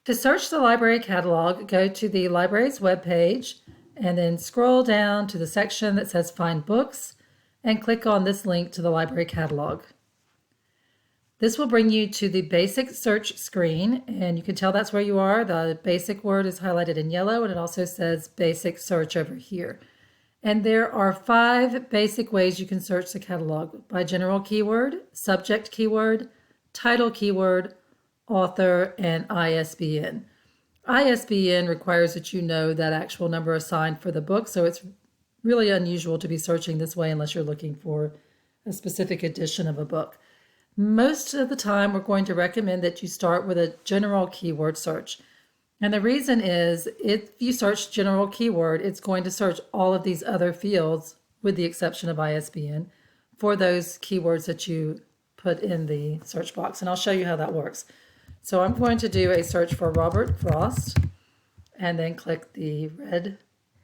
To search the library catalog, go to the library's webpage and then scroll down to the section that says Find Books and click on this link to the library catalog. This will bring you to the basic search screen, and you can tell that's where you are. The basic word is highlighted in yellow, and it also says basic search over here. And there are 5 basic ways you can search the catalog: by general keyword, subject keyword, title keyword, author, and ISBN. ISBN requires that you know that actual number assigned for the book, so it's really unusual to be searching this way unless you're looking for a specific edition of a book. Most of the time, we're going to recommend that you start with a general keyword search. And the reason is, if you search general keyword, it's going to search all of these other fields, with the exception of ISBN, for those keywords that you put in the search box. And I'll show you how that works. So I'm going to do a search for Robert Frost, and then click the red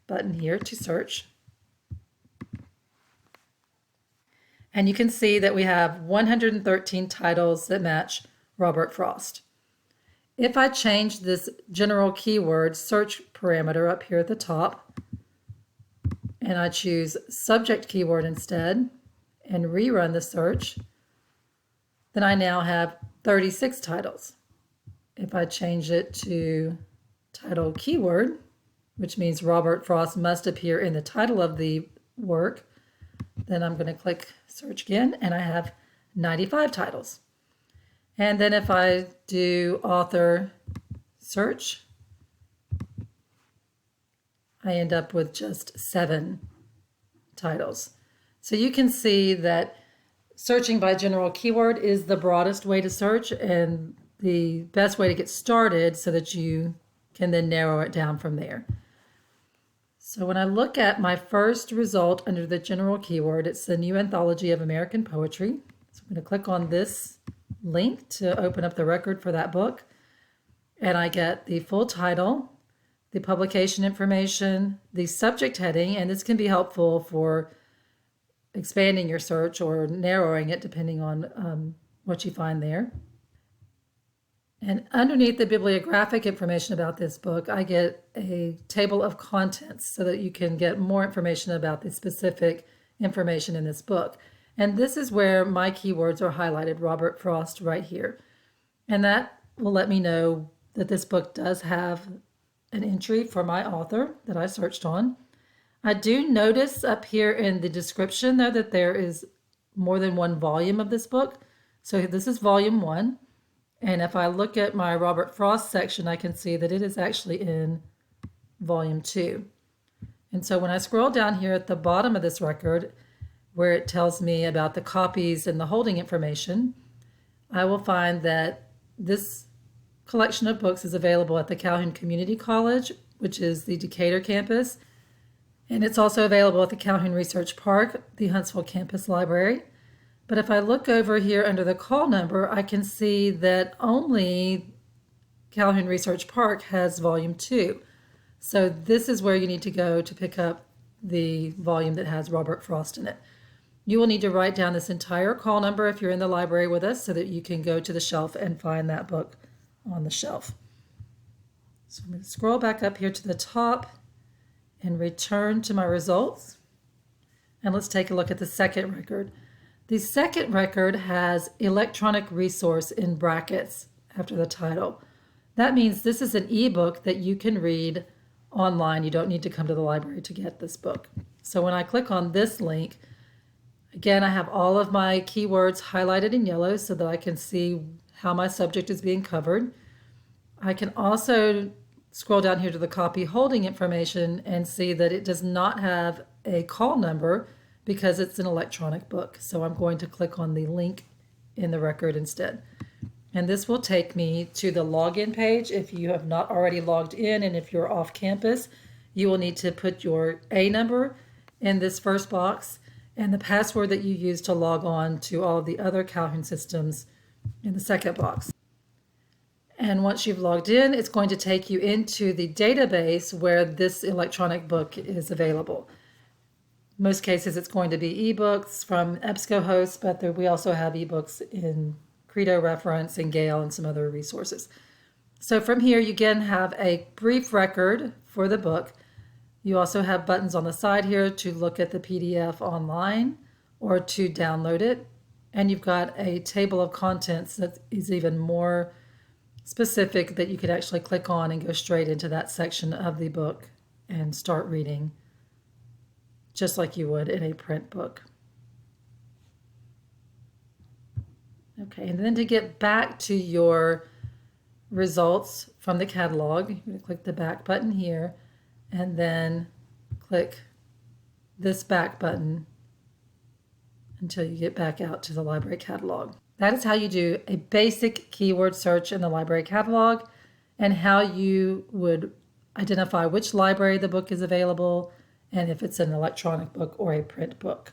button here to search. And you can see that we have 113 titles that match Robert Frost. If I change this general keyword search parameter up here at the top, and I choose subject keyword instead, and rerun the search, then I now have 36 titles. If I change it to title keyword, which means Robert Frost must appear in the title of the work, then I'm going to click search again, and I have 95 titles. And then if I do author search, I end up with just 7 titles. So you can see that searching by general keyword is the broadest way to search and the best way to get started so that you can then narrow it down from there. So when I look at my first result under the general keyword, it's the New Anthology of American Poetry. So I'm going to click on this link to open up the record for that book. And I get the full title, the publication information, the subject heading, and this can be helpful for expanding your search or narrowing it depending on what you find there. And underneath the bibliographic information about this book, I get a table of contents so that you can get more information about the specific information in this book. And this is where my keywords are highlighted, Robert Frost, right here. And that will let me know that this book does have an entry for my author that I searched on. I do notice up here in the description, though, that there is more than one volume of this book. So this is volume 1. And if I look at my Robert Frost section, I can see that it is actually in volume 2. And so when I scroll down here at the bottom of this record, where it tells me about the copies and the holding information, I will find that this collection of books is available at the Calhoun Community College, which is the Decatur campus. And it's also available at the Calhoun Research Park, the Huntsville campus library. But if I look over here under the call number, I can see that only Calhoun Research Park has volume 2. So this is where you need to go to pick up the volume that has Robert Frost in it. You will need to write down this entire call number if you're in the library with us so that you can go to the shelf and find that book on the shelf. So I'm going to scroll back up here to the top and return to my results. And let's take a look at the second record. The second record has electronic resource in brackets after the title. That means this is an ebook that you can read online. You don't need to come to the library to get this book. So when I click on this link, again, I have all of my keywords highlighted in yellow so that I can see how my subject is being covered. I can also scroll down here to the copy holding information and see that it does not have a call number because it's an electronic book. So I'm going to click on the link in the record instead. And this will take me to the login page. If you have not already logged in and if you're off campus, you will need to put your A number in this first box and the password that you use to log on to all of the other Calhoun systems in the second box. And once you've logged in, it's going to take you into the database where this electronic book is available. Most cases, it's going to be ebooks from EBSCOhost, but we also have ebooks in Credo Reference and Gale and some other resources. So from here, you again have a brief record for the book. You also have buttons on the side here to look at the PDF online or to download it. And you've got a table of contents that is even more specific, that you could actually click on and go straight into that section of the book and start reading, just like you would in a print book. Okay, and then to get back to your results from the catalog, you're going to click the back button here and then click this back button until you get back out to the library catalog. That is how you do a basic keyword search in the library catalog and how you would identify which library the book is available and if it's an electronic book or a print book.